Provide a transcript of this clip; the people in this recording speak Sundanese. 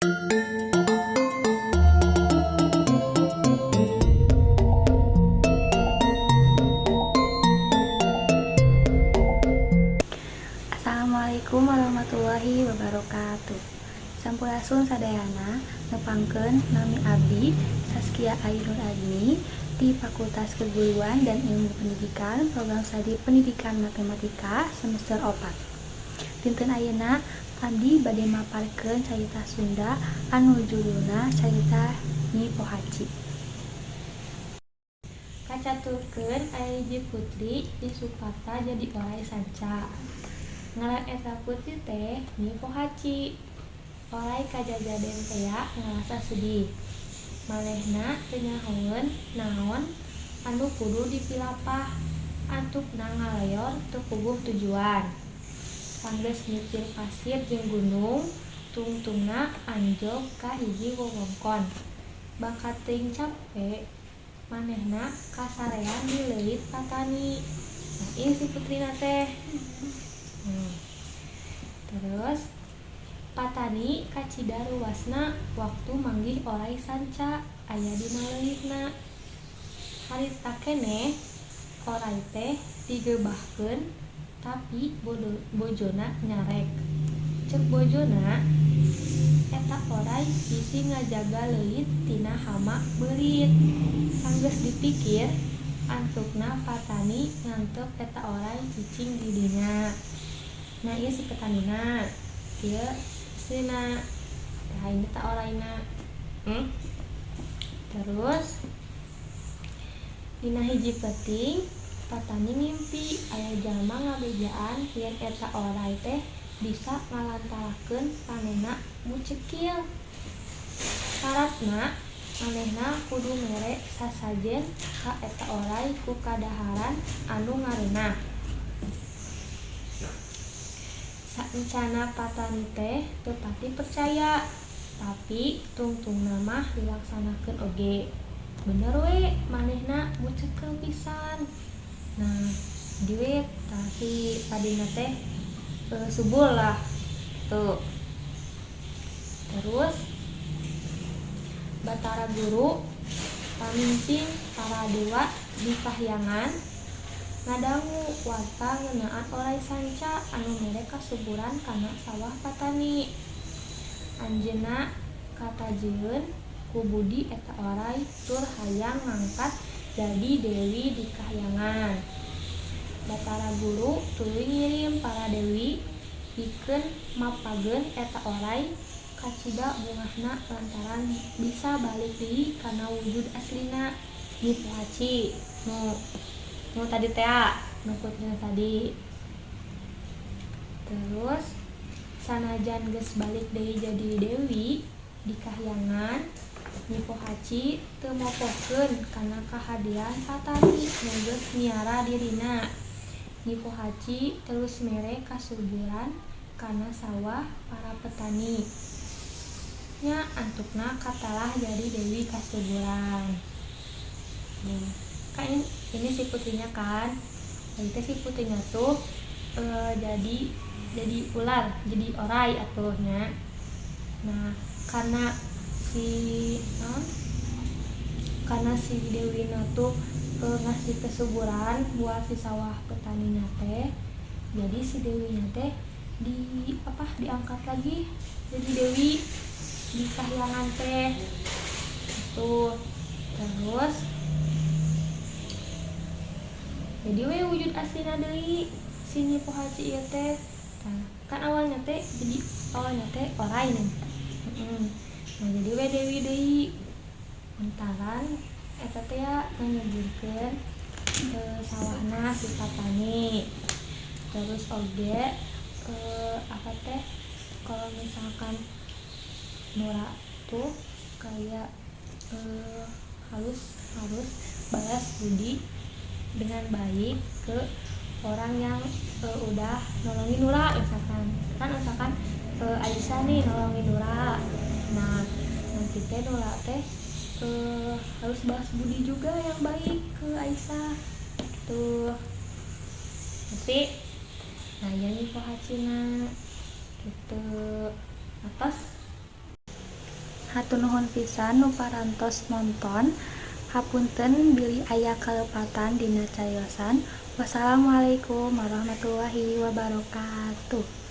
Assalamualaikum warahmatullahi wabarakatuh. Sampurasun sadayana nepangkeun nami abdi Saskia Ainur Agni di Fakultas Keguruan dan Ilmu Pendidikan Program Studi Pendidikan Matematika semester 4. Dinten ayeuna abdi bade maparkeun carita Sunda anu judulna carita Nyi Pohaci. Kacaturkeun aya hiji putri disupata jadi oray sanca. Ngaran eta putri teh Nyi Pohaci. Oray kajajaden tea ngarasa sedih. Manehna teu nyahoeun naon anu kudu dipilapah. Antukna ngalayor teu puguh tujuan. Sanggeus nyicir pasir jeung gunung, tungtungna anjog ka hiji wewengkon. Bakat teuing capek, manehna kasarean di leuwit Patani. Nah, ieu si putrina teh. Terus Patani kacida ruasna waktu manggih oray sanca aya dina leuwitna. Harita keneh oray teh digeubahkeun tapi bojona nyarek. Ceuk bojona eta oray bisi ngajaga leuwit tina hama beurit. Sanggeus dipikir antukna Patani ngantep eta oray cicing di dinya. Nah ieu si petanina, ieu istrina, nah ini tak orayna. Terus dina hiji peuting Patani ngimpi aya jalma ngabejaan yen eta oray teh bisa ngalantarakeun panenna mucekil. Syaratna manehna kudu mere sasajen ka eta oray ku kadaharan anu ngareunah. Saencana Patani teh teu pati percaya, tapi tungtungna mah dilaksanakeun oge. Bener we manehna mucekel pisan. Nah, diwe tah si padina teh subul lah tuh. Terus Batara Guru pamimpin para dewa di kahyangan ngadangu warta ngeunaan oray sanca anu mere kasuburan kana sawah Patani. Anjeunna katajieun ku budi eta oray tur hayang ngangkat jadi dewi di kahyangan. Batara Guru tuluy ngirim para dewi pikeun mapageun eta oray kacida bungahna lantaran bisa balik deui kana wujud aslina Nyi Pohaci nu tadi tea nu putrina tadi. Terus sanajan geus balik deui jadi dewi di kahyangan, Nyi Pohaci teu mopohkeun kana kahadiran Patani nu geus miara dirina. Nyi Pohaci terus mere kasuburan kana sawah para petani. Nya antukna katalah jadi dewi kasuburan. Kan ini si putrinya kan. Jadi si putrinya tuh jadi ular, jadi oray atuhnya. Nah, karena si dewina tuh ngasih kesuburan buat si sawah petaninya teh. Jadi si dewinya teh diangkat lagi jadi dewi di kahyangan teh. Tuh. Terus jadi we wujud aslina deui si Nyi Pohaci ieu teh. Nah, kan awalnya teh oray nih. Nah, jadi we dewi deui. Lantaran eta teh nganyuburkeun sawahna si Patani. Terus oge kalau misalkan Nura tuh kayak harus balas budi dengan baik ke orang yang udah nolongin Nura, misalkan Aisyah nih nolongin Nura. Nah, nanti teh Nura teh harus balas budi juga yang baik ke Aisyah tuh. Nanti nah Nyi Pohacina gitu atas. Hatur nuhun pisan nu parantos nonton. Hapunten bilih aya kalepatan dina cariosan. Wassalamualaikum warahmatullahi wabarakatuh.